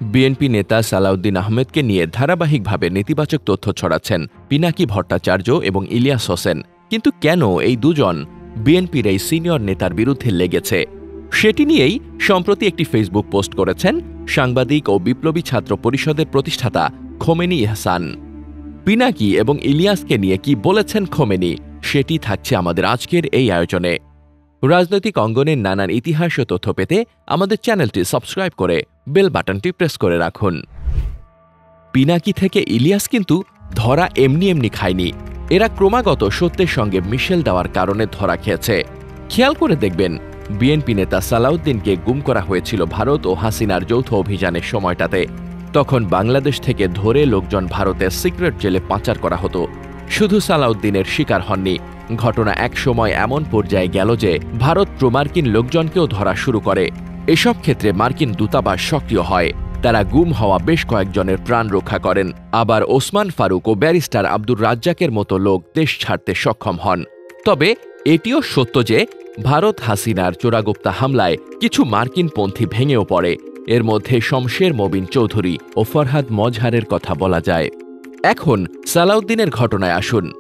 BNP নেতা সালাউদ্দিন আহমেদকে নিয়ে ধারাবাহিকভাবে নেতিবাচক তথ্য ছড়াচ্ছেন পিনাকি ভট্টাচার্য এবং ইলিয়াস হোসেন। কিন্তু কেন এই দুজন বিএনপির এই সিনিয়র নেতার বিরুদ্ধে লেগেছে, সেটি নিয়েই সম্প্রতি একটি ফেসবুক পোস্ট করেছেন সাংবাদিক ও বিপ্লবী ছাত্র পরিষদের প্রতিষ্ঠাতা খোমেনি ইহসান। পিনাকি এবং ইলিয়াসকে নিয়ে কি বলেছেন খোমেনি, সেটি থাকছে আমাদের আজকের এই আয়োজনে। রাজনৈতিক অঙ্গনের নানান ইতিহাস ও তথ্য পেতে আমাদের চ্যানেলটি সাবস্ক্রাইব করে বেল বাটনটি প্রেস করে রাখুন। পিনাকি থেকে ইলিয়াস কিন্তু ধরা এমনি এমনি খায়নি। এরা ক্রমাগত সত্যের সঙ্গে মিশেল দেওয়ার কারণে ধরা খেয়েছে। খেয়াল করে দেখবেন, বিএনপি নেতা সালাউদ্দিনকে গুম করা হয়েছিল ভারত ও হাসিনার যৌথ অভিযানের সময়টাতে। তখন বাংলাদেশ থেকে ধরে লোকজন ভারতের সিক্রেট জেলে পাচার করা হতো। শুধু সালাউদ্দিনের শিকার হননি, ঘটনা এক সময় এমন পর্যায়ে গেল যে ভারত প্রো-মার্কিন লোকজনকেও ধরা শুরু করে। এসব ক্ষেত্রে মার্কিন দূতাবাস সক্রিয় হয়। তারা গুম হওয়া বেশ কয়েকজনের প্রাণ রক্ষা করেন। আবার ওসমান ফারুক ও ব্যারিস্টার আব্দুর রাজ্জাকের মতো লোক দেশ ছাড়তে সক্ষম হন। তবে এটিও সত্য যে ভারত হাসিনার চোরাগুপ্তা হামলায় কিছু মার্কিনপন্থী ভেঙেও পড়ে। এর মধ্যে শমশের মবিন চৌধুরী ও ফরহাদ মজহারের কথা বলা যায়। এখন সালাউদ্দিনের ঘটনায় আসুন।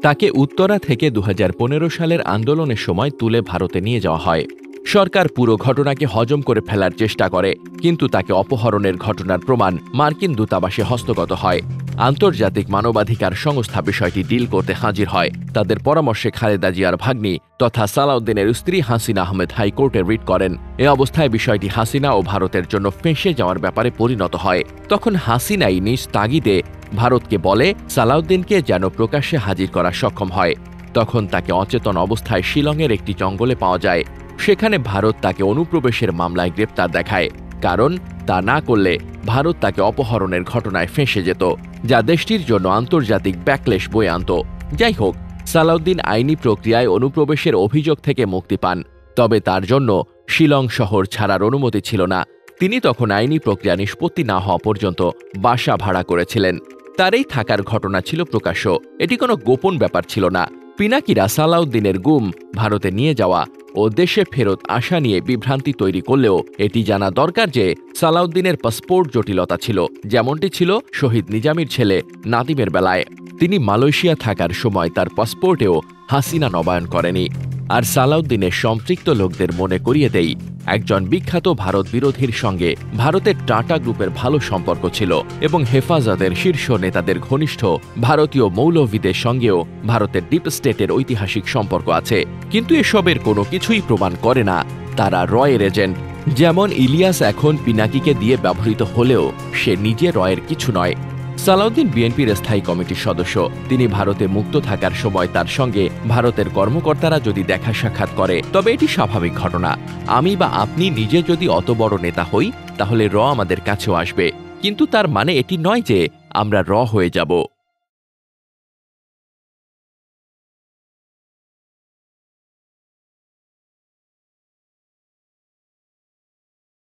তাকে উত্তরা থেকে ২০১৫ সালের আন্দোলনের সময় তুলে ভারতে নিয়ে যাওয়া হয়। সরকার পুরো ঘটনাকে হজম করে ফেলার চেষ্টা করে, কিন্তু তাকে অপহরণের ঘটনার প্রমাণ মার্কিন দূতাবাসে হস্তগত হয়। আন্তর্জাতিক মানবাধিকার সংস্থা বিষয়টি ডিল করতে হাজির হয়। তাদের পরামর্শে খালেদা জিয়ার ভাগ্নি তথা সালাউদ্দিনের স্ত্রী হাসিনা আহমেদ হাইকোর্টে রিট করেন। এ অবস্থায় বিষয়টি হাসিনা ও ভারতের জন্য ফেঁসে যাওয়ার ব্যাপারে পরিণত হয়। তখন হাসিনাই নিজ তাগিদে ভারতকে বলে সালাউদ্দিনকে যেন প্রকাশ্যে হাজির করা সক্ষম হয়। তখন তাকে অচেতন অবস্থায় শিলংয়ের একটি জঙ্গলে পাওয়া যায়। সেখানে ভারত তাকে অনুপ্রবেশের মামলায় গ্রেপ্তার দেখায়, কারণ তা না করলে ভারত তাকে অপহরণের ঘটনায় ফেঁসে যেত, যা দেশটির জন্য আন্তর্জাতিক ব্যাকলেশ বয়ে আনত। যাই হোক, সালাউদ্দিন আইনি প্রক্রিয়ায় অনুপ্রবেশের অভিযোগ থেকে মুক্তি পান। তবে তার জন্য শিলং শহর ছাড়ার অনুমতি ছিল না। তিনি তখন আইনি প্রক্রিয়া নিষ্পত্তি না হওয়া পর্যন্ত বাসা ভাড়া করেছিলেন। তার এই থাকার ঘটনা ছিল প্রকাশ্য, এটি কোনো গোপন ব্যাপার ছিল না। পিনাকিরা সালাউদ্দিনের গুম, ভারতে নিয়ে যাওয়া ও দেশে ফেরত আসা নিয়ে বিভ্রান্তি তৈরি করলেও এটি জানা দরকার যে সালাউদ্দিনের পাসপোর্ট জটিলতা ছিল, যেমনটি ছিল শহীদ নিজামীর ছেলে নাদিমের বেলায়। তিনি মালয়েশিয়া থাকার সময় তার পাসপোর্টেও হাসিনা নবায়ন করেনি। আর সালাউদ্দিনের সম্পৃক্ত লোকদের মনে করিয়ে দেই, একজন বিখ্যাত ভারত বিরোধীর সঙ্গে ভারতের টাটা গ্রুপের ভালো সম্পর্ক ছিল এবং হেফাজতের শীর্ষ নেতাদের ঘনিষ্ঠ ভারতীয় মৌলভীদের সঙ্গেও ভারতের ডিপ স্টেটের ঐতিহাসিক সম্পর্ক আছে। কিন্তু এসবের কোনো কিছুই প্রমাণ করে না তারা রয়ের এজেন্ট। যেমন ইলিয়াস এখন পিনাকিকে দিয়ে ব্যবহৃত হলেও সে নিজে রয়ের কিছু নয়। সালাউদ্দিন বিএনপির স্থায়ী কমিটির সদস্য। তিনি ভারতে মুক্ত থাকার সময় তার সঙ্গে ভারতের কর্মকর্তারা যদি দেখা সাক্ষাৎ করে, তবে এটি স্বাভাবিক ঘটনা। আমি বা আপনি নিজে যদি অত বড় নেতা হই, তাহলে আমাদের কাছেও আসবে, কিন্তু তার মানে এটি নয় যে আমরা হয়ে যাব।